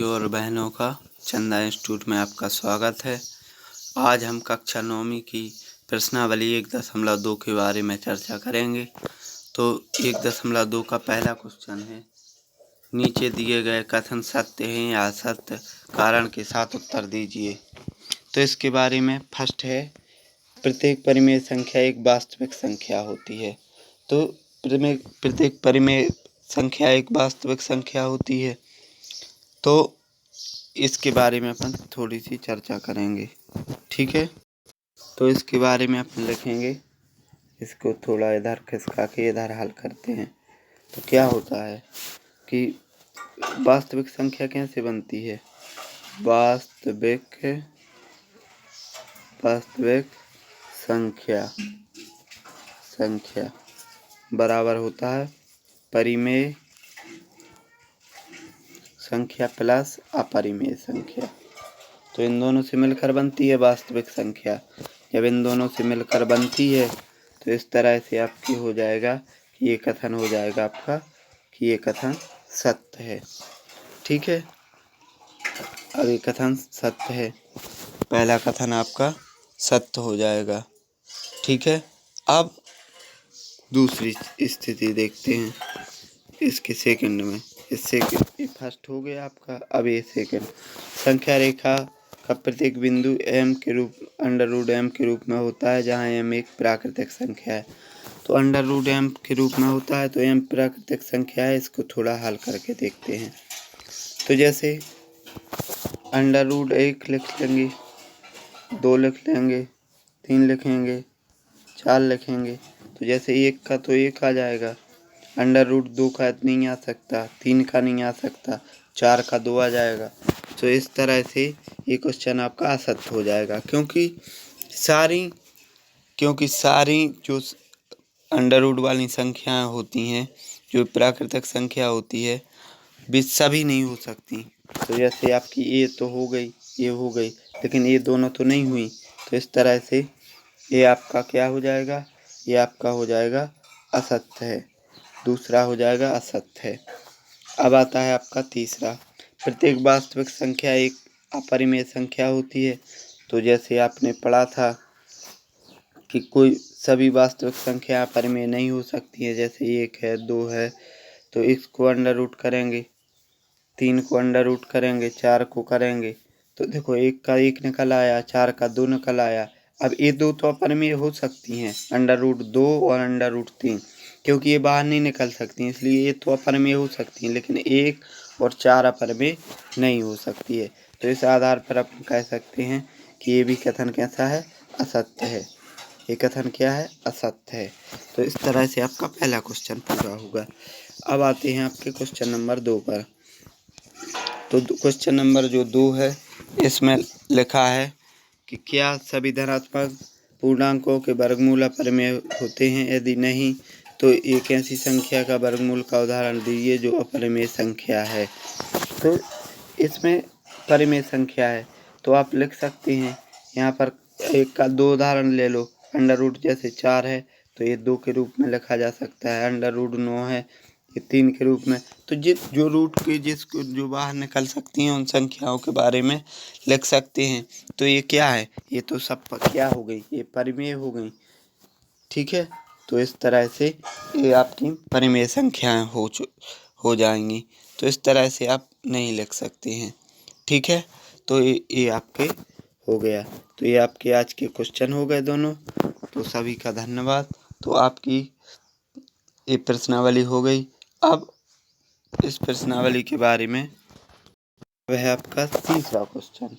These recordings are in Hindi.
और बहनों का चंदा इंस्टीट्यूट में आपका स्वागत है। आज हम कक्षा 9वीं की प्रश्नावली 1.2 के बारे में चर्चा करेंगे। तो 1.2 का पहला क्वेश्चन है, नीचे दिए गए कथन सत्य हैं या असत्य, कारण के साथ उत्तर दीजिए। तो इसके बारे में फर्स्ट है, प्रत्येक परिमेय संख्या एक वास्तविक संख्या होती है। तो प्रत्येक परिमेय संख्या एक वास्तविक संख्या होती है। तो इसके बारे में अपन थोड़ी सी चर्चा करेंगे, ठीक है। तो इसके बारे में अपन लिखेंगे, इसको थोड़ा इधर खिसका के इधर हल करते हैं। तो क्या होता है कि वास्तविक संख्या कैसे बनती है। वास्तविक संख्या बराबर होता है परिमेय संख्या प्लस अपरिमेय संख्या। तो इन दोनों से मिलकर बनती है वास्तविक संख्या। जब इन दोनों से मिलकर बनती है तो इस तरह से आपकी हो जाएगा कि ये कथन हो जाएगा आपका कि ये कथन सत्य है, ठीक है। अब ये कथन सत्य है, पहला कथन आपका सत्य हो जाएगा, ठीक है। अब दूसरी स्थिति देखते हैं इसके सेकंड में। इससे ये फर्स्ट हो गया आपका। अब ये सेकंड, संख्या रेखा का प्रत्येक बिंदु m के रूप √m के रूप में होता है, जहाँ m एक प्राकृतिक संख्या है। तो √m के रूप में होता है तो m प्राकृतिक संख्या है। इसको थोड़ा हल करके देखते हैं। तो जैसे √1 लिख लेंगे, 2 लिख लेंगे, 3 लिखेंगे, 4 लिखेंगे। तो जैसे 1 का तो 1 आ जाएगा, √2 का नहीं आ सकता, 3 का नहीं आ सकता, 4 का 2 आ जाएगा। तो इस तरह से ये क्वेश्चन आपका असत्य हो जाएगा, क्योंकि सारी जो √ वाली संख्याएं होती हैं, जो प्राकृतिक संख्या होती है, वे सभी नहीं हो सकती। तो जैसे आपकी ये तो हो गई, ये हो गई, लेकिन ये दोनों तो नहीं हुई। तो इस तरह से ये आपका क्या हो जाएगा, ये आपका हो जाएगा असत्य है, दूसरा हो जाएगा असत्य है। अब आता है आपका तीसरा, प्रत्येक वास्तविक संख्या एक अपरिमेय संख्या होती है। तो जैसे आपने पढ़ा था कि कोई सभी वास्तविक संख्या अपरिमेय नहीं हो सकती है। जैसे 1 है, 2 है, तो इसको √ करेंगे, 3 को √ करेंगे, 4 को करेंगे, तो देखो 1 का 1 निकल आया, 4 का 2 निकल आया। अब ये दो तो अपरिमेय हो सकती हैं, √2 और √3, क्योंकि ये बाहर नहीं निकल सकती, इसलिए ये तो अपरिमेय हो सकती हैं, लेकिन 1 और 4 अपरिमेय नहीं हो सकती है। तो इस आधार पर आप कह सकते हैं कि ये भी कथन कैसा है, असत्य है। ये कथन क्या है, असत्य है। तो इस तरह से आपका पहला क्वेश्चन पूरा होगा। अब आते हैं आपके क्वेश्चन नंबर 2 पर। तो क्वेश्चन नंबर जो 2 है, इसमें लिखा है कि क्या सभी धनात्मक पूर्णांकों के वर्गमूल अपरिमेय होते हैं, यदि नहीं तो एक ऐसी संख्या का वर्गमूल का उदाहरण दीजिए जो अपरिमेय संख्या है। तो इसमें परिमेय संख्या है तो आप लिख सकते हैं, यहाँ पर एक का 2 उदाहरण ले लो। √ जैसे 4 है तो ये 2 के रूप में लिखा जा सकता है, √9 है ये 3 के रूप में। तो जो रूट के जिसको जो बाहर निकल सकती हैं उन संख्याओं के बारे में लिख सकते हैं। तो ये क्या है, ये तो सब क्या हो गई, ये परिमेय हो गई, ठीक है। तो इस तरह से ये आपकी परिमेय संख्याएं हो जाएंगी। तो इस तरह से आप नहीं लिख सकते हैं, ठीक है। तो ये आपके हो गया। तो ये आपके आज के क्वेश्चन हो गए दोनों। तो सभी का धन्यवाद। तो आपकी ये प्रश्नावली हो गई। अब इस प्रश्नावली के बारे में वह आपका तीसरा क्वेश्चन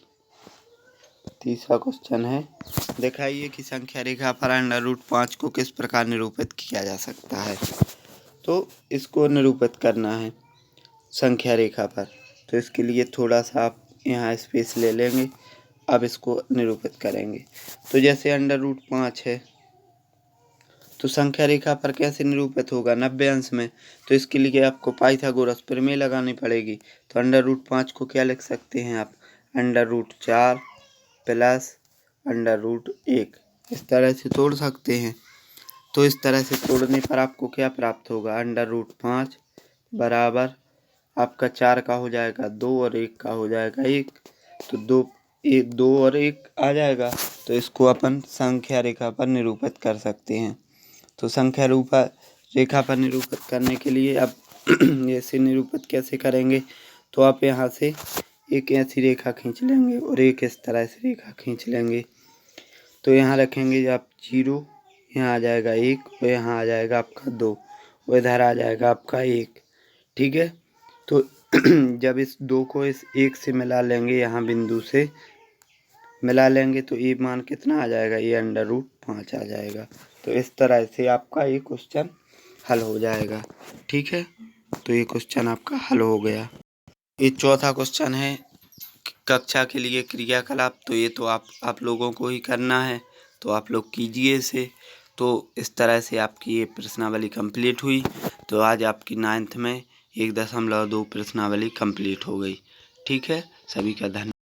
है, दिखाइए कि संख्या रेखा पर √5 को किस प्रकार निरूपित किया जा सकता है। तो इसको निरूपित करना है संख्या रेखा पर, तो इसके लिए थोड़ा सा आप यहाँ स्पेस ले लेंगे। अब इसको निरूपित करेंगे। तो जैसे √5 है तो संख्या रेखा पर कैसे निरूपित होगा, 90 अंश में। तो इसके लिए आपको पाइथागोरस प्रमेय लगानी पड़ेगी। तो √5 को क्या लिख सकते हैं आप, √4 प्लस √1, इस तरह से तोड़ सकते हैं। तो इस तरह से तोड़ने पर आपको क्या प्राप्त होगा, √5 बराबर आपका 4 का हो जाएगा 2 और 1 का हो जाएगा 1, तो 2 और 1 आ जाएगा। तो इसको अपन संख्या रेखा पर निरूपित कर सकते हैं। तो संख्या रूपा रेखा पर निरूपित करने के लिए अब ऐसे निरूपित कैसे करेंगे, तो आप यहाँ से एक ऐसी रेखा खींच लेंगे और एक इस तरह से रेखा खींच लेंगे। तो यहाँ रखेंगे आप 0, यहाँ आ जाएगा 1 और यहाँ आ जाएगा आपका 2 और इधर आ जाएगा आपका 1। ठीक है, तो जब इस 2 को इस 1 से मिला लेंगे, यहाँ बिंदु से मिला लेंगे, तो ये मान कितना आ जाएगा, ये √5 आ जाएगा। तो इस तरह से आपका ये क्वेश्चन हल हो जाएगा। ठीक है, तो ये क्वेश्चन आपका हल हो गया। ये चौथा क्वेश्चन है कक्षा के लिए क्रियाकलाप। तो ये तो आप लोगों को ही करना है, तो आप लोग कीजिए इसे। तो इस तरह से आपकी ये प्रश्नावली कंप्लीट हुई। तो आज आपकी 9th में 1.2 प्रश्नावली कंप्लीट हो गई। ठीक है, सभी का धन्यवाद।